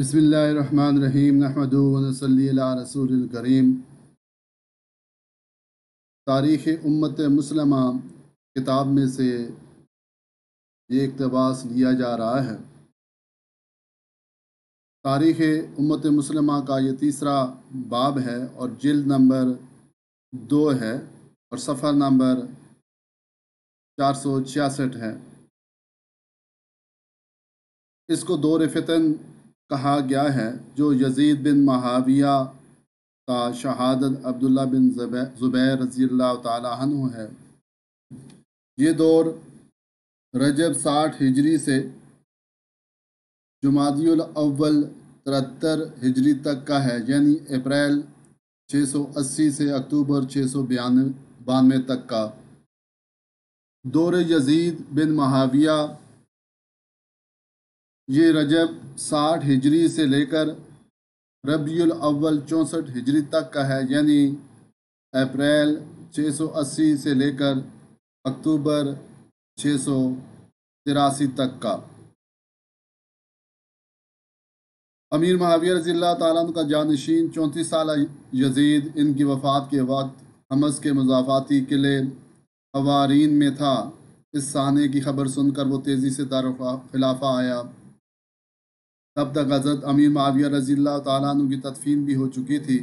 بسم اللہ الرحمن الرحیم نحمدہ و نصلی علی رسول الکریم۔ تاریخ امت مسلمہ کتاب میں سے یہ اقتباس لیا جا رہا ہے۔ تاریخ امت مسلمہ کا یہ تیسرا باب ہے اور جلد نمبر 2 ہے اور صفحہ نمبر 466 ہے۔ اس کو دور فتن کہا گیا ہے جو یزید بن معاویہ کا شہادت عبداللہ بن زبیر رضی اللہ تعالیٰ عنہ ہے۔ یہ دور رجب 60 ہجری سے جمادی الاول 73 ہجری تک کا ہے، یعنی اپریل 680 سے اکتوبر 692 تک کا۔ دور یزید بن معاویہ یہ رجب 60 ہجری سے لے کر ربیع الاول 64 ہجری تک کا ہے، یعنی اپریل 680 سے لے کر اکتوبر 683 تک کا۔ امیر معاویہ رضی اللہ تعالیٰ عنہ کا جانشین 34 سالہ یزید ان کی وفات کے وقت حمص کے مضافاتی قلعے حوارین میں تھا۔ اس سانے کی خبر سن کر وہ تیزی سے دارالخلافہ آیا۔ تب تک حضرت امیر معاویہ رضی اللہ تعالیٰ عنہ کی تدفین بھی ہو چکی تھی۔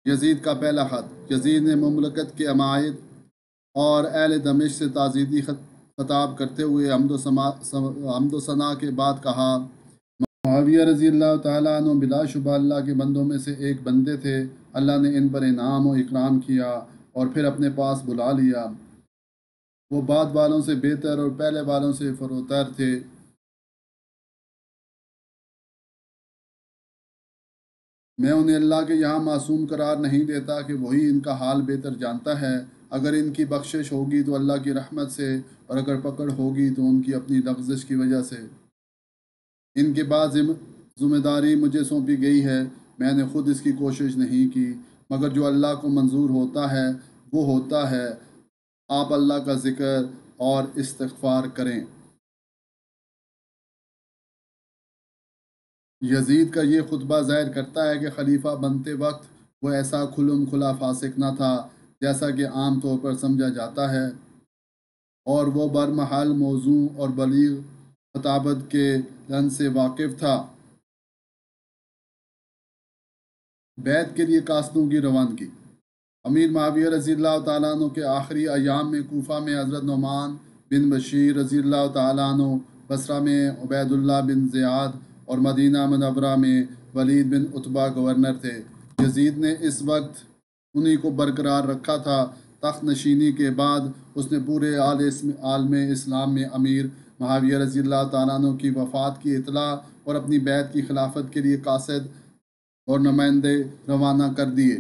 یزید کا پہلا خط۔ یزید نے مملکت کے عمائد اور اہل دمشق سے تعزیتی خطاب کرتے ہوئے حمد و ثنا کے بعد کہا: معاویہ رضی اللہ تعالیٰ عنہ بلا شبہ اللہ کے بندوں میں سے ایک بندے تھے۔ اللہ نے ان پر انعام و اکرام کیا اور پھر اپنے پاس بلا لیا۔ وہ بعد والوں سے بہتر اور پہلے والوں سے فروتر تھے۔ میں انہیں اللہ کے یہاں معصوم قرار نہیں دیتا کہ وہی ان کا حال بہتر جانتا ہے۔ اگر ان کی بخشش ہوگی تو اللہ کی رحمت سے، اور اگر پکڑ ہوگی تو ان کی اپنی لغزش کی وجہ سے۔ ان کے بعد ذمہ داری مجھے سونپی گئی ہے۔ میں نے خود اس کی کوشش نہیں کی، مگر جو اللہ کو منظور ہوتا ہے وہ ہوتا ہے۔ آپ اللہ کا ذکر اور استغفار کریں۔ یزید کا یہ خطبہ ظاہر کرتا ہے کہ خلیفہ بنتے وقت وہ ایسا کھلم کھلا فاسق نہ تھا جیسا کہ عام طور پر سمجھا جاتا ہے، اور وہ برمحل موزوں اور بلیغ خطابت کے لن سے واقف تھا۔ بیعت کے لیے قاصدوں کی روانگی۔ امیر معاویہ رضی اللہ تعالیٰ عنہ کے آخری ایام میں کوفہ میں حضرت نعمان بن بشیر رضی اللہ تعالیٰ عنہ، بصرہ میں عبید اللہ بن زیاد اور مدینہ منورہ میں ولید بن عتبہ گورنر تھے۔ یزید نے اس وقت انہی کو برقرار رکھا تھا۔ تخت نشینی کے بعد اس نے پورے عالم اسلام میں امیر معاویہ رضی اللہ تعالیٰ عنہ کی وفات کی اطلاع اور اپنی بیعت کی خلافت کے لیے قاصد اور نمائندے روانہ کر دیے۔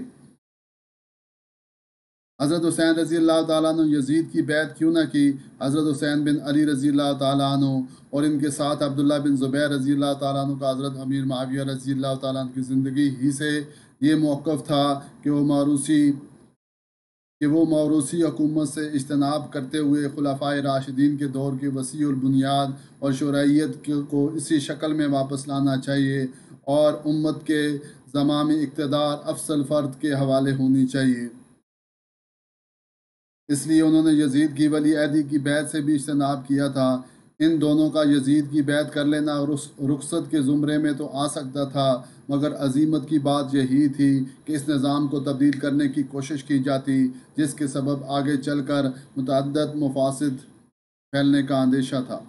حضرت حسین رضی اللہ تعالیٰ عنہ یزید کی بیعت کیوں نہ کی؟ حضرت حسین بن علی رضی اللہ تعالیٰ عنہ اور ان کے ساتھ عبداللہ بن زبیر رضی اللہ تعالیٰ عنہ کا حضرت امیر معاویہ رضی اللہ تعالیٰ عنہ کی زندگی ہی سے یہ موقف تھا کہ وہ موروثی حکومت سے اجتناب کرتے ہوئے خلفائے راشدین کے دور کی وسیع البنیاد اور شرعیت کو اسی شکل میں واپس لانا چاہیے، اور امت کے زمام اقتدار افضل فرد کے حوالے ہونی چاہیے۔ اس لیے انہوں نے یزید کی ولی عہدی کی بیعت سے بھی اجتناب کیا تھا۔ ان دونوں کا یزید کی بیعت کر لینا رخصت کے زمرے میں تو آ سکتا تھا، مگر عزیمت کی بات یہی تھی کہ اس نظام کو تبدیل کرنے کی کوشش کی جاتی، جس کے سبب آگے چل کر متعدد مفاسد پھیلنے کا اندیشہ تھا۔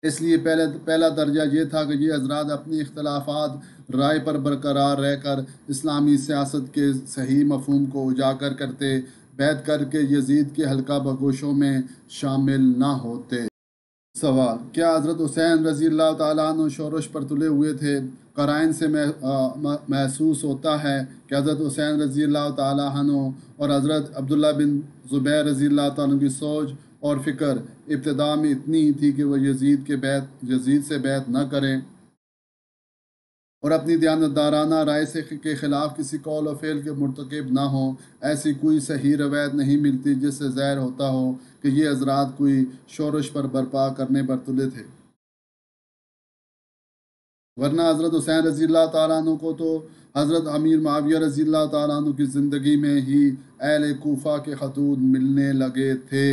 اس لیے پہلا درجہ یہ تھا کہ یہ حضرات اپنی اختلافات رائے پر برقرار رہ کر اسلامی سیاست کے صحیح مفہوم کو اجاگر کرتے، بیعت کر کے یزید کے حلقہ بگوشوں میں شامل نہ ہوتے۔ سوال: کیا حضرت حسین رضی اللہ تعالیٰ عنہ شورش پر تلے ہوئے تھے؟ قرائن سے محسوس ہوتا ہے کہ حضرت حسین رضی اللہ تعالیٰ عنہ اور حضرت عبداللہ بن زبیر رضی اللہ تعالیٰ عنہ کی سوچ اور فکر ابتدا میں اتنی ہی تھی کہ وہ یزید سے بیعت نہ کریں اور اپنی دیانتدارانہ رائے کے خلاف کسی قول و فعل کے مرتکب نہ ہوں۔ ایسی کوئی صحیح روایت نہیں ملتی جس سے ظاہر ہوتا ہو کہ یہ حضرات کوئی شورش پر برپا کرنے پر تلے تھے۔ ورنہ حضرت حسین رضی اللہ تعالیٰ عنہ کو تو حضرت امیر معاویہ رضی اللہ تعالیٰ عنہ کی زندگی میں ہی اہل کوفہ کے خطوط ملنے لگے تھے،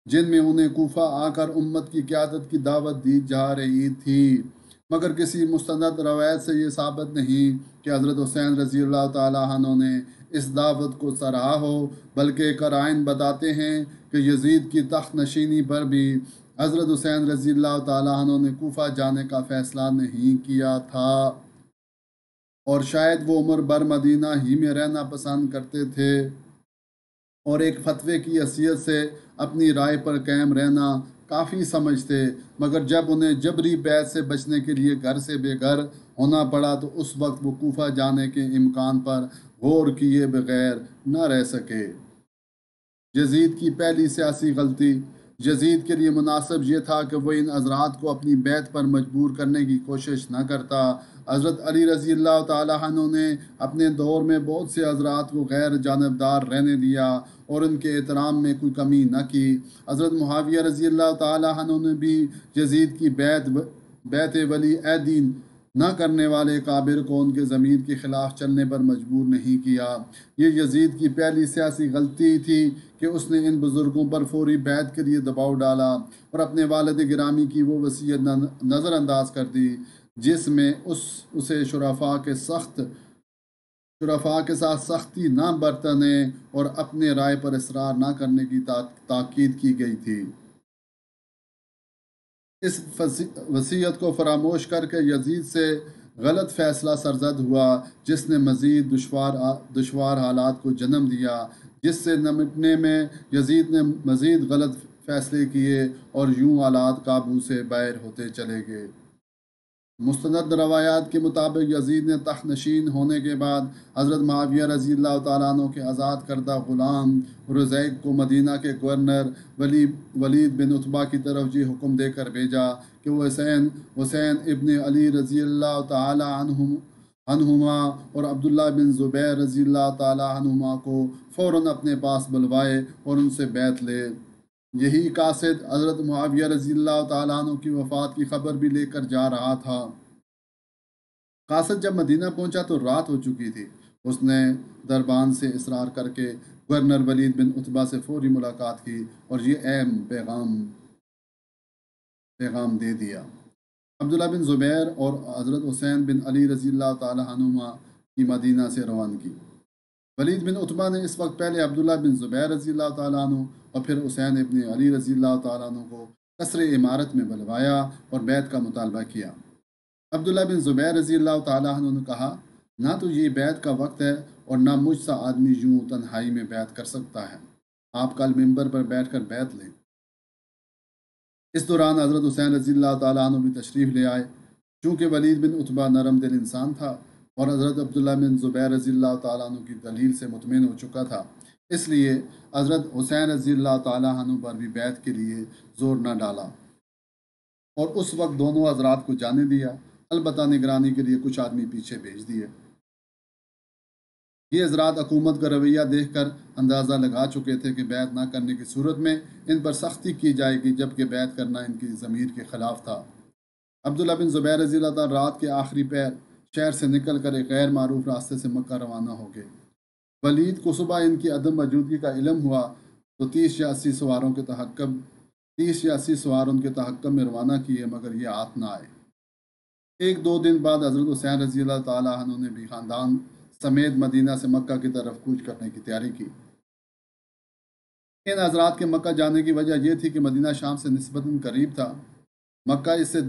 جن میں انہیں کوفہ آ کر امت کی قیادت کی دعوت دی جا رہی تھی، مگر کسی مستند روایت سے یہ ثابت نہیں کہ حضرت حسین رضی اللہ تعالیٰ عنہ نے اس دعوت کو سراہا ہو، بلکہ قرائن بتاتے ہیں کہ یزید کی تخت نشینی پر بھی حضرت حسین رضی اللہ تعالیٰ عنہ نے کوفہ جانے کا فیصلہ نہیں کیا تھا، اور شاید وہ عمر بھر مدینہ ہی میں رہنا پسند کرتے تھے اور ایک فتوے کی حیثیت سے اپنی رائے پر قائم رہنا کافی سمجھتے، مگر جب انہیں جبری بیعت سے بچنے کے لیے گھر سے بے گھر ہونا پڑا تو اس وقت وہ کوفہ جانے کے امکان پر غور کیے بغیر نہ رہ سکے۔ یزید کی پہلی سیاسی غلطی، یزید کے لیے مناسب یہ تھا کہ وہ ان حضرات کو اپنی بیعت پر مجبور کرنے کی کوشش نہ کرتا۔ حضرت علی رضی اللہ تعالیٰ عنہ نے اپنے دور میں بہت سے حضرات کو غیر جانبدار رہنے دیا اور ان کے احترام میں کوئی کمی نہ کی۔ حضرت معاویہ رضی اللہ تعالیٰ عنہ نے بھی یزید کی بیعت ولی عہدی نہ کرنے والے کابر کو ان کے ضمیر کے خلاف چلنے پر مجبور نہیں کیا۔ یہ یزید کی پہلی سیاسی غلطی تھی کہ اس نے ان بزرگوں پر فوری بیعت کے لیے دباؤ ڈالا اور اپنے والد گرامی کی وہ وصیت نظر انداز کر دی جس میں اسے شرفاء کے ساتھ سختی نہ برتنے اور اپنے رائے پر اصرار نہ کرنے کی تاکید کی گئی تھی۔ اس وصیت کو فراموش کر کے یزید سے غلط فیصلہ سرزد ہوا، جس نے مزید دشوار حالات کو جنم دیا، جس سے نمٹنے میں یزید نے مزید غلط فیصلے کیے اور یوں حالات قابو سے باہر ہوتے چلے گئے۔ مستند روایات کے مطابق یزید نے تخت نشین ہونے کے بعد حضرت معاویہ رضی اللہ تعالیٰ عنہ کے آزاد کردہ غلام رزیق کو مدینہ کے گورنر ولید بن عتبہ کی طرف یہ حکم دے کر بھیجا کہ وہ حسین ابن علی رضی اللہ تعالیٰ عنہما اور عبداللہ بن زبیر رضی اللہ تعالیٰ عنہما کو فوراً اپنے پاس بلوائے اور ان سے بیعت لے۔ یہی قاصد حضرت معاویہ رضی اللہ تعالیٰ عنہ کی وفات کی خبر بھی لے کر جا رہا تھا۔ قاصد جب مدینہ پہنچا تو رات ہو چکی تھی۔ اس نے دربان سے اصرار کر کے گورنر ولید بن عتبہ سے فوری ملاقات کی اور یہ اہم پیغام دے دیا۔ عبداللہ بن زبیر اور حضرت حسین بن علی رضی اللہ تعالیٰ عنہما کی مدینہ سے روانگی۔ ولید بن عتبہ نے اس وقت پہلے عبداللہ بن زبیر رضی اللہ تعالیٰ عنہ اور پھر حسین ابن علی رضی اللہ تعالیٰ عنہ کو قصر امارت میں بلوایا اور بیعت کا مطالبہ کیا۔ عبداللہ بن زبیر رضی اللہ تعالیٰ عنہ نے کہا، نہ تو یہ بیعت کا وقت ہے اور نہ مجھ سا آدمی یوں تنہائی میں بیعت کر سکتا ہے، آپ کل ممبر پر بیٹھ کر بیعت لیں۔ اس دوران حضرت حسین رضی اللہ تعالیٰ عنہ بھی تشریف لے آئے۔ چونکہ ولید بن عتبہ نرم دل انسان تھا اور حضرت عبداللہ بن زبیر رضی اللہ تعالیٰ عنہ کی دلیل سے مطمئن ہو چکا تھا، اس لیے حضرت حسین رضی اللہ تعالیٰ عنہ پر بھی بیعت کے لیے زور نہ ڈالا اور اس وقت دونوں حضرات کو جانے دیا، البتہ نگرانی کے لیے کچھ آدمی پیچھے بھیج دیے۔ یہ حضرات حکومت کا رویہ دیکھ کر اندازہ لگا چکے تھے کہ بیعت نہ کرنے کی صورت میں ان پر سختی کی جائے گی، جبکہ بیعت کرنا ان کی ضمیر کے خلاف تھا۔ عبداللہ بن زبیر رضی اللہ تعالیٰ رات کے آخری پہر شہر سے نکل کر ایک غیر معروف راستے سے مکہ روانہ ہو گئے۔ ولید کو صبح ان کی عدم موجودگی کا علم ہوا تو 30 یا 80 سوار ان کے تحکم میں روانہ کیے، مگر یہ ہاتھ نہ آئے۔ ایک دو دن بعد حضرت حسین رضی اللہ تعالیٰ عنہ نے بھی خاندان سمیت مدینہ سے مکہ کی طرف کوچ کرنے کی تیاری کی۔ ان حضرات کے مکہ جانے کی وجہ یہ تھی کہ مدینہ شام سے نسبتاً قریب تھا، مکہ اس سے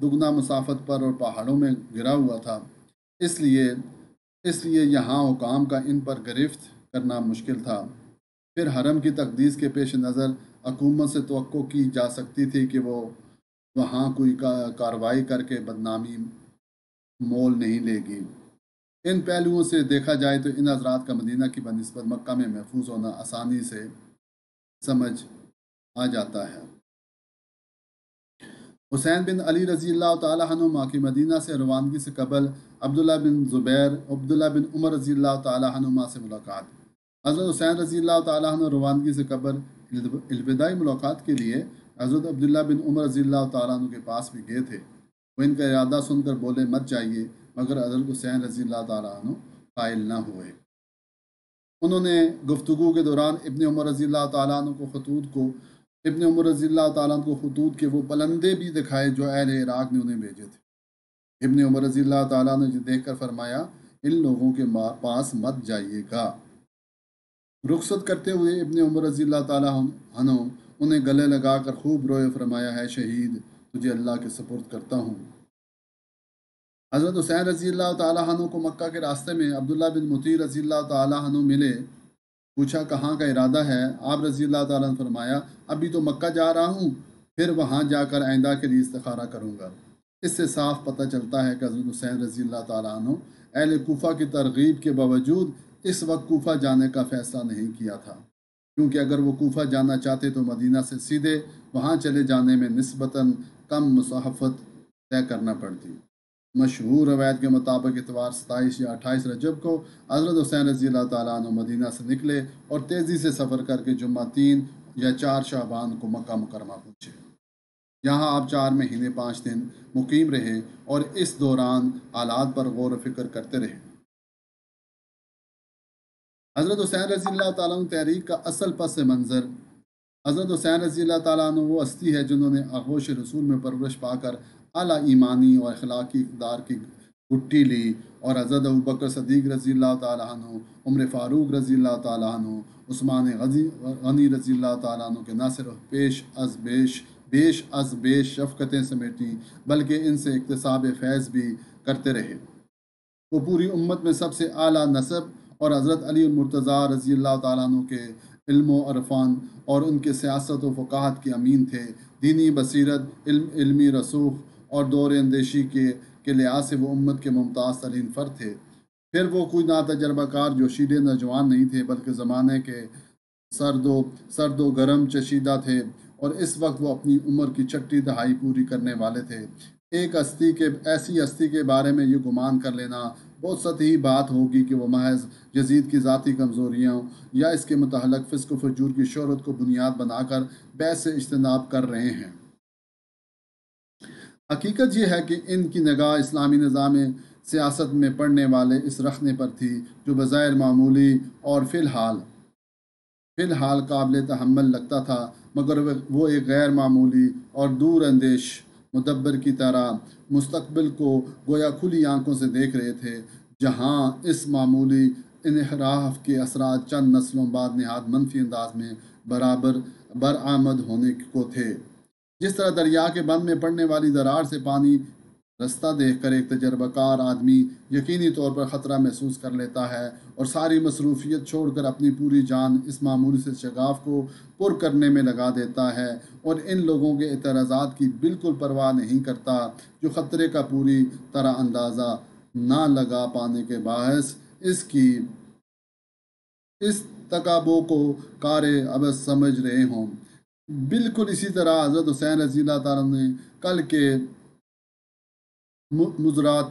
دگنا مسافت پر اور پہاڑوں میں گرا ہوا تھا، اس لیے یہاں حکام کا ان پر گرفت کرنا مشکل تھا۔ پھر حرم کی تقدیس کے پیش نظر حکومت سے توقع کی جا سکتی تھی کہ وہ وہاں کوئی کارروائی کر کے بدنامی مول نہیں لے گی۔ ان پہلوؤں سے دیکھا جائے تو ان حضرات کا مدینہ کی بنسبت مکہ میں محفوظ ہونا آسانی سے سمجھ آ جاتا ہے۔ حسین بن علی رضی اللہ تعالیٰ عنہما کی مدینہ سے روانگی سے قبل عبداللہ بن عمر رضی اللہ تعالیٰ عنہما سے ملاقات۔ حضرت حسین رضی اللہ تعالیٰ عنہ روانگی سے قبل الوداعی ملاقات کے لیے حضرت عبداللہ بن عمر رضی اللہ تعالیٰ عنہ کے پاس بھی گئے تھے۔ وہ ان کا ارادہ سن کر بولے مت جائیے، مگر حضرت حسین رضی اللہ تعالیٰ عنہ قائل نہ ہوئے۔ انہوں نے گفتگو کے دوران ابن عمر رضی اللہ تعالیٰ عنہ کو خطوط کے وہ پلندے بھی دکھائے جو اہل عراق نے انہیں بھیجے تھے۔ ابن عمر رضی اللہ تعالیٰ نے دیکھ کر فرمایا ان لوگوں کے پاس مت جائیے گا۔ رخصت کرتے ہوئے ابن عمر رضی اللہ تعالیٰ عنہ انہیں گلے لگا کر خوب روئے، فرمایا ہے شہید، تجھے اللہ کے سپرد کرتا ہوں۔ حضرت حسین رضی اللہ تعالیٰ عنہ کو مکہ کے راستے میں عبداللہ بن مطیع رضی اللہ تعالیٰ عنہ ملے۔ پوچھا کہاں کا ارادہ ہے؟ آپ رضی اللہ تعالیٰ نے فرمایا ابھی تو مکہ جا رہا ہوں، پھر وہاں جا کر آئندہ کے لیے استخارہ کروں گا۔ اس سے صاف پتہ چلتا ہے کہ حضرت حسین رضی اللہ تعالیٰ عنہ اہل کوفہ کی ترغیب کے باوجود اس وقت کوفہ جانے کا فیصلہ نہیں کیا تھا، کیونکہ اگر وہ کوفہ جانا چاہتے تو مدینہ سے سیدھے وہاں چلے جانے میں نسبتاً کم مسافت طے کرنا پڑتی۔ مشہور روایت کے مطابق اتوار 27 یا 28 رجب کو حضرت حسین رضی اللہ تعالیٰ عنہ مدینہ سے نکلے اور تیزی سے سفر کر کے جمعہ 3 یا 4 شعبان کو مکہ مکرمہ پہنچے۔ یہاں آپ 4 مہینے 5 دن مقیم رہے اور اس دوران حالات پر غور و فکر کرتے رہے۔ حضرت حسین رضی اللہ تعالیٰ عنہ تحریک کا اصل پس منظر۔ حضرت حسین رضی اللہ تعالیٰ عنہ وہ ہستی ہے جنہوں نے آغوش رسول میں پرورش پا کر اعلیٰ ایمانی اور اخلاقی اقدار کی گٹی لی، اور حضرت ابوبکر صدیق رضی اللہ تعالیٰ عنہ، عمر فاروق رضی اللہ تعالیٰ عنہ، عثمان غنی رضی اللہ تعالیٰ عنہ کے نہ صرف بیش از بیش شفقتیں سمیٹیں بلکہ ان سے اکتساب فیض بھی کرتے رہے۔ وہ پوری امت میں سب سے اعلیٰ نسب اور حضرت علی المرتضیٰ رضی اللہ تعالیٰ عنہ کے علم و عرفان اور ان کے سیاست و فقاہت کے امین تھے۔ دینی بصیرت، علمی رسوخ اور دور اندیشی کے لحاظ سے وہ امت کے ممتاز ترین فرد تھے۔ پھر وہ کوئی ناتجربہ کار جوشیلے نوجوان نہیں تھے، بلکہ زمانے کے سرد و گرم چشیدہ تھے، اور اس وقت وہ اپنی عمر کی چھٹی دہائی پوری کرنے والے تھے۔ ایسی ہستی کے بارے میں یہ گمان کر لینا بہت سطحی بات ہوگی کہ وہ محض یزید کی ذاتی کمزوریوں یا اس کے متعلق فسق و فجور کی شہرت کو بنیاد بنا کر بیعت سے اجتناب کر رہے ہیں۔ حقیقت یہ ہے کہ ان کی نگاہ اسلامی نظام سیاست میں پڑنے والے اس رخنے پر تھی جو بظاہر معمولی اور فی الحال قابل تحمل لگتا تھا، مگر وہ ایک غیر معمولی اور دور اندیش مدبر کی طرح مستقبل کو گویا کھلی آنکھوں سے دیکھ رہے تھے، جہاں اس معمولی انحراف کے اثرات چند نسلوں بعد نہایت منفی انداز میں برآمد ہونے کو تھے۔ جس طرح دریا کے بند میں پڑنے والی دراڑ سے پانی رستہ دیکھ کر ایک تجربہ کار آدمی یقینی طور پر خطرہ محسوس کر لیتا ہے اور ساری مصروفیت چھوڑ کر اپنی پوری جان اس معمولی سے شگاف کو پر کرنے میں لگا دیتا ہے، اور ان لوگوں کے اعتراضات کی بالکل پرواہ نہیں کرتا جو خطرے کا پوری طرح اندازہ نہ لگا پانے کے باعث اس تقابو کو کار عبث سمجھ رہے ہوں۔ بالکل اسی طرح حضرت حسین رضی اللہ تعالیٰ نے کل کے مضرات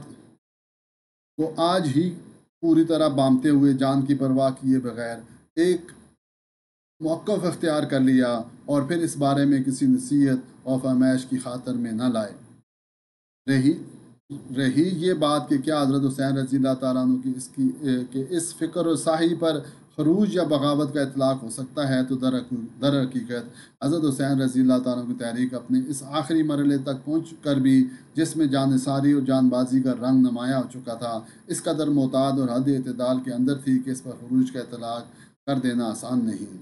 کو آج ہی پوری طرح بامتے ہوئے جان کی پرواہ کیے بغیر ایک موقف اختیار کر لیا، اور پھر اس بارے میں کسی نصیحت اور فرمائش کی خاطر میں نہ لائے۔ رہی یہ بات کہ کیا حضرت حسین رضی اللہ تعالیٰ عنہ کی اس فکر و سعی پر خروج یا بغاوت کا اطلاق ہو سکتا ہے، تو در حقیقت حضرت حسین رضی اللہ تعالیٰ عنہ کی تحریک اپنے اس آخری مرحلے تک پہنچ کر بھی جس میں جان نثاری اور جان بازی کا رنگ نمایاں ہو چکا تھا، اس قدر معتاد اور حد اعتدال کے اندر تھی کہ اس پر خروج کا اطلاق کر دینا آسان نہیں۔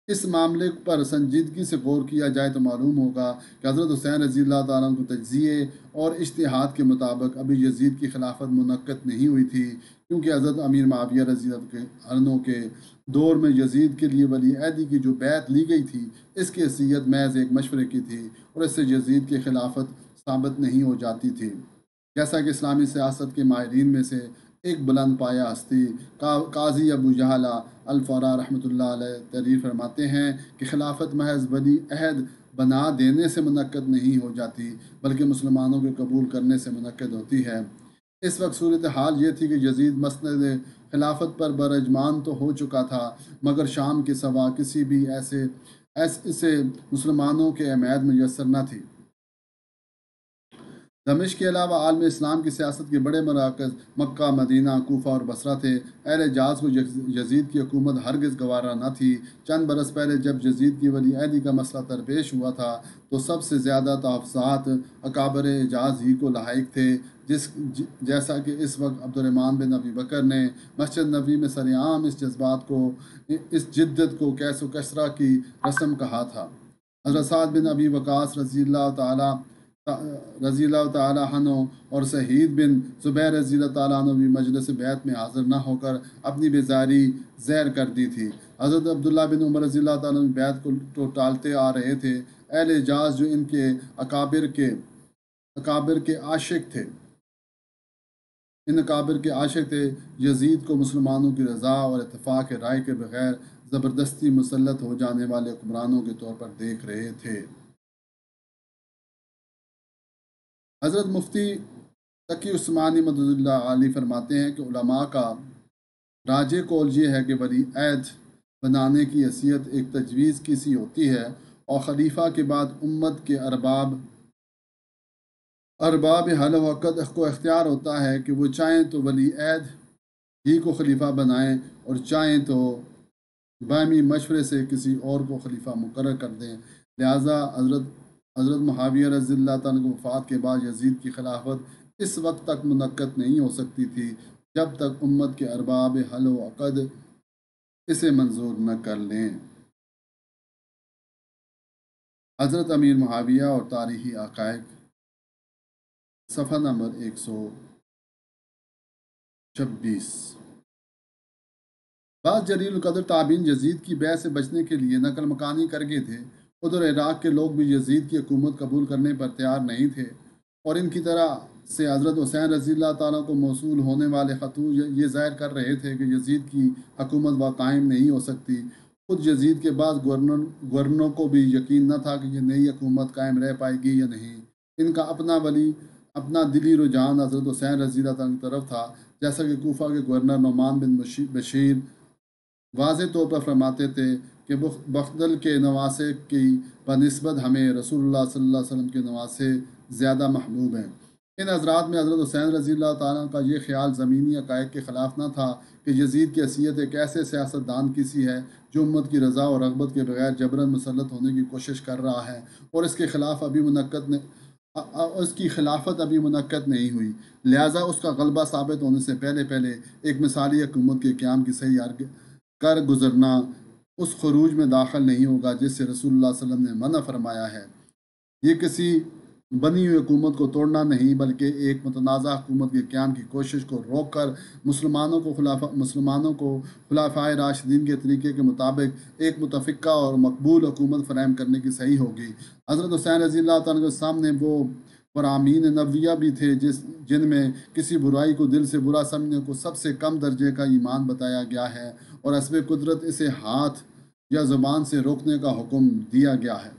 اس معاملے پر سنجیدگی سے غور کیا جائے تو معلوم ہوگا کہ حضرت حسین رضی اللہ تعالیٰ عنہ کو تجزیے اور اجتہاد کے مطابق ابھی یزید کی خلافت منعقد نہیں ہوئی تھی، کیونکہ حضرت امیر معاویہ رضی اللہ عنہ کے دور میں یزید کے لیے ولی عہدی کی جو بیعت لی گئی تھی، اس کی حیثیت محض ایک مشورے کی تھی اور اس سے یزید کی خلافت ثابت نہیں ہو جاتی تھی۔ جیسا کہ اسلامی سیاست کے ماہرین میں سے ایک بلند پایہ ہستی قاضی ابو جہلہ الفراء رحمۃ اللہ علیہ تحریر فرماتے ہیں کہ خلافت محض ولی عہد بنا دینے سے منعقد نہیں ہو جاتی، بلکہ مسلمانوں کے قبول کرنے سے منعقد ہوتی ہے۔ اس وقت صورتحال یہ تھی کہ یزید مسند خلافت پر براجمان تو ہو چکا تھا، مگر شام کے سوا کسی بھی اسے مسلمانوں کے عمید میسر نہ تھی۔ دمشق کے علاوہ عالم اسلام کی سیاست کے بڑے مراکز مکہ، مدینہ، کوفہ اور بصرہ تھے۔ اہل حجاز کو یزید کی حکومت ہرگز گوارا نہ تھی۔ چند برس پہلے جب یزید کی ولی عہدی کا مسئلہ درپیش ہوا تھا تو سب سے زیادہ تحفظات اکابر حجاز ہی کو لاحق تھے، جیسا کہ اس وقت عبد الرحمن بن ابی بکر نے مسجد نبوی میں سرعام اس جدت کو کیس و کسرہ کی رسم کہا تھا۔ حضرت سعد بن ابی وقاص رضی اللہ تعالیٰ عنہ اور سعید بن زبیر رضی اللہ تعالیٰ عنہ بھی مجلس بیعت میں حاضر نہ ہو کر اپنی بیزاری ظاہر کر دی تھی۔ حضرت عبداللہ بن عمر رضی اللہ تعالیٰ عنہ بیعت کو تو ٹالتے آ رہے تھے۔ اہل حجاز جو ان کے اکابر کے عاشق تھے، یزید کو مسلمانوں کی رضا اور اتفاق رائے کے بغیر زبردستی مسلط ہو جانے والے حکمرانوں کے طور پر دیکھ رہے تھے۔ حضرت مفتی تقی عثمانی مدد اللہ علیہ فرماتے ہیں کہ علماء کا راجع قول یہ ہے کہ ولی عہد بنانے کی حیثیت ایک تجویز کی سی ہوتی ہے اور خلیفہ کے بعد امت کے ارباب حل و عقد کو اختیار ہوتا ہے کہ وہ چاہیں تو ولی عہد ہی کو خلیفہ بنائیں اور چاہیں تو باہمی مشورے سے کسی اور کو خلیفہ مقرر کر دیں۔ لہٰذا حضرت معاویہ رضی اللہ تعالیٰ کی وفات کے بعد یزید کی خلافت اس وقت تک منعقد نہیں ہو سکتی تھی جب تک امت کے ارباب حل و عقد اسے منظور نہ کر لیں۔ حضرت امیر معاویہ اور تاریخی حقائق، صفحہ نمبر 126۔ بعض جلیل القدر تابعین یزید کی بیعت سے بچنے کے لیے نقل مکانی کر گئے تھے۔ ادھر عراق کے لوگ بھی یزید کی حکومت قبول کرنے پر تیار نہیں تھے اور ان کی طرح سے حضرت حسین رضی اللہ تعالیٰ کو موصول ہونے والے خطوط یہ ظاہر کر رہے تھے کہ یزید کی حکومت قائم نہیں ہو سکتی۔ خود یزید کے بعض گورنروں کو بھی یقین نہ تھا کہ یہ نئی حکومت قائم رہ پائے گی یا نہیں۔ ان کا اپنا دلی رجحان حضرت حسین رضی اللہ تعالیٰ کی طرف تھا، جیسا کہ کوفہ کے گورنر نعمان بن بشیر واضح طور پر فرماتے تھے کہ بخدل کے نواسے کی بنسبت ہمیں رسول اللہ صلی اللہ علیہ وسلم کے نواسے زیادہ محبوب ہیں۔ ان حضرات میں حضرت حسین رضی اللہ تعالیٰ کا یہ خیال زمینی حقائق کے خلاف نہ تھا کہ یزید کی حیثیت ایک ایسے سیاستدان کی سی ہے جو امت کی رضا اور رغبت کے بغیر جبراً مسلط ہونے کی کوشش کر رہا ہے اور اس کی خلافت ابھی منعقد نہیں ہوئی، لہٰذا اس کا غلبہ ثابت ہونے سے پہلے ایک مثالی حکومت کے قیام کی صحیح کر گزرنا اس خروج میں داخل نہیں ہوگا جس سے رسول اللہ صلی اللہ علیہ وسلم نے منع فرمایا ہے۔ یہ کسی بنی ہوئی حکومت کو توڑنا نہیں بلکہ ایک متنازع حکومت کے قیام کی کوشش کو روک کر مسلمانوں کو خلفائے راشدین کے طریقے کے مطابق ایک متفقہ اور مقبول حکومت فراہم کرنے کی صحیح ہوگی۔ حضرت حسین رضی اللہ تعالیٰ کے سامنے وہ فرامین نبویہ بھی تھے جن میں کسی برائی کو دل سے برا سمجھنے کو سب سے کم درجے کا ایمان بتایا گیا ہے اور حسب قدرت اسے ہاتھ یا زبان سے روکنے کا حکم دیا گیا ہے۔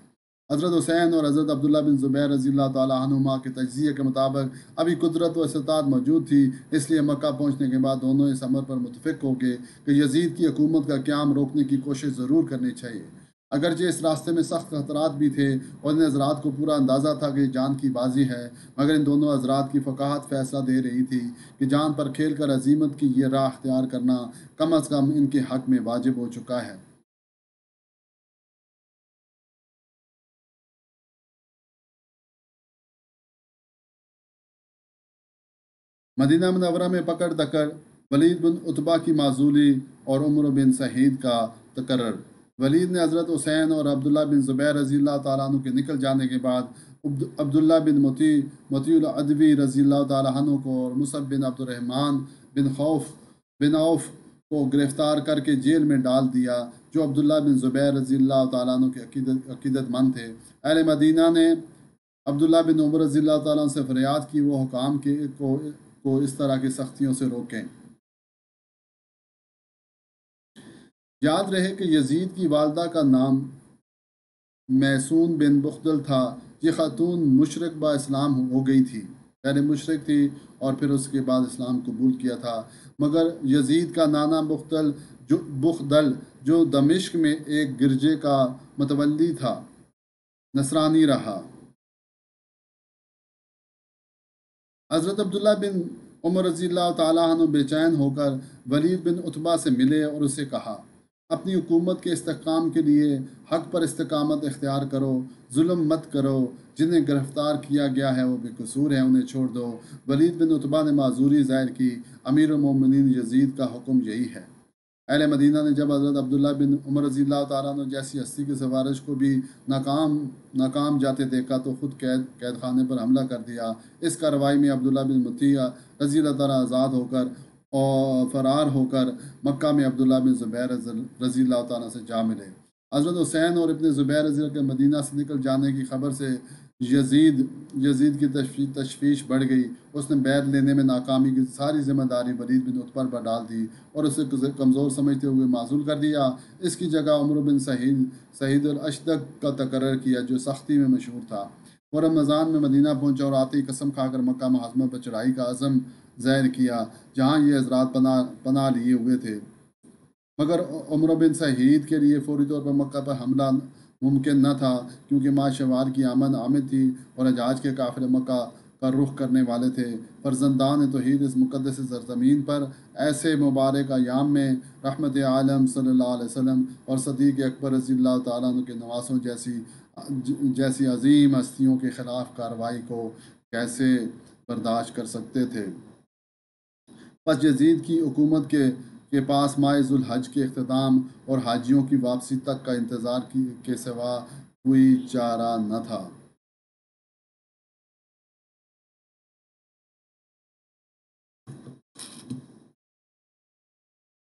حضرت حسین اور حضرت عبداللہ بن زبیر رضی اللہ تعالیٰ عنہما کے تجزیے کے مطابق ابھی قدرت و استطاعت موجود تھی، اس لیے مکہ پہنچنے کے بعد دونوں اس امر پر متفق ہو گئے کہ یزید کی حکومت کا قیام روکنے کی کوشش ضرور کرنی چاہیے۔ اگرچہ اس راستے میں سخت خطرات بھی تھے اور ان حضرات کو پورا اندازہ تھا کہ جان کی بازی ہے، مگر ان دونوں حضرات کی فقاہت فیصلہ دے رہی تھی کہ جان پر کھیل کر عزیمت کی یہ راہ اختیار کرنا کم از کم ان کے حق میں واجب ہو چکا ہے۔ مدینہ منورہ میں پکڑ دکڑ، ولید بن عتبہ کی معزولی اور عمر بن سعید کا تقرر۔ ولید نے حضرت حسین اور عبداللہ بن زبیر رضی اللہ تعالیٰ عنہ کے نکل جانے کے بعد عبداللہ بن مطیع العدوی رضی اللہ تعالیٰ عنہ کو اور مصعب بن عبد الرحمن بن عوف کو گرفتار کر کے جیل میں ڈال دیا، جو عبداللہ بن زبیر رضی اللہ تعالیٰ عنہ کے عقیدت مند تھے۔ اہل مدینہ نے عبداللہ بن عمر رضی اللہ تعالیٰ عنہ سے فریاد کی وہ حکام کو اس طرح کی سختیوں سے روکیں۔ یاد رہے کہ یزید کی والدہ کا نام میسون بن بخدل تھا۔ یہ خاتون مشرک با اسلام ہو گئی تھی، پہلے مشرک تھی اور پھر اس کے بعد اسلام قبول کیا تھا، مگر یزید کا نانا بخدل جو دمشق میں ایک گرجے کا متولی تھا، نصرانی رہا۔ حضرت عبداللہ بن عمر رضی اللہ تعالیٰ عنہ بے چین ہو کر ولید بن عتبہ سے ملے اور اسے کہا، اپنی حکومت کے استحکام کے لیے حق پر استقامت اختیار کرو، ظلم مت کرو، جنہیں گرفتار کیا گیا ہے وہ بے قصور ہیں، انہیں چھوڑ دو۔ ولید بن عتبہ نے معذوری ظاہر کی، امیر المومنین یزید کا حکم یہی ہے۔ اہل مدینہ نے جب حضرت عبداللہ بن عمر رضی اللہ تعالیٰ عنہ جیسی ہستی کی سفارش کو بھی ناکام جاتے دیکھا تو خود قید خانے پر حملہ کر دیا۔ اس کارروائی میں عبداللہ بن مطیع رضی اللہ تعالیٰ آزاد ہو کر اور فرار ہو کر مکہ میں عبداللہ بن زبیر رضی اللہ تعالیٰ سے جا ملے۔ حضرت حسین اور ابن زبیر رضی اللہ کے مدینہ سے نکل جانے کی خبر سے یزید کی تشویش بڑھ گئی۔ اس نے بیعت لینے میں ناکامی کی ساری ذمہ داری ولید بن عتبہ پر ڈال دی اور اسے کمزور سمجھتے ہوئے معزول کر دیا۔ اس کی جگہ عمر بن سعید الاشدق کا تقرر کیا جو سختی میں مشہور تھا۔ وہ رمضان میں مدینہ پہنچا اور آتے ہی قسم کھا کر مکہ محاذمہ پر چڑھائی کا عزم ظاہر کیا جہاں یہ حضرات پناہ لیے ہوئے تھے، مگر عمر بن سعید کے لیے فوری طور پر مکہ پر حملہ ممکن نہ تھا، کیونکہ ماہ شوال کی آمد تھی اور حجاج کے قافلے مکہ کا رخ کرنے والے تھے۔ فرزندان توحید اس مقدس سرزمین پر ایسے مبارک ایام میں رحمت عالم صلی اللہ علیہ وسلم اور صدیق اکبر رضی اللہ تعالیٰ عنہ کے نواسوں جیسی عظیم ہستیوں کے خلاف کارروائی کو کیسے برداشت کر سکتے تھے؟ پس یزید کی حکومت کے پاس ماہ ذوالحج کے اختتام اور حاجیوں کی واپسی تک کا انتظار کے سوا کوئی چارہ نہ تھا۔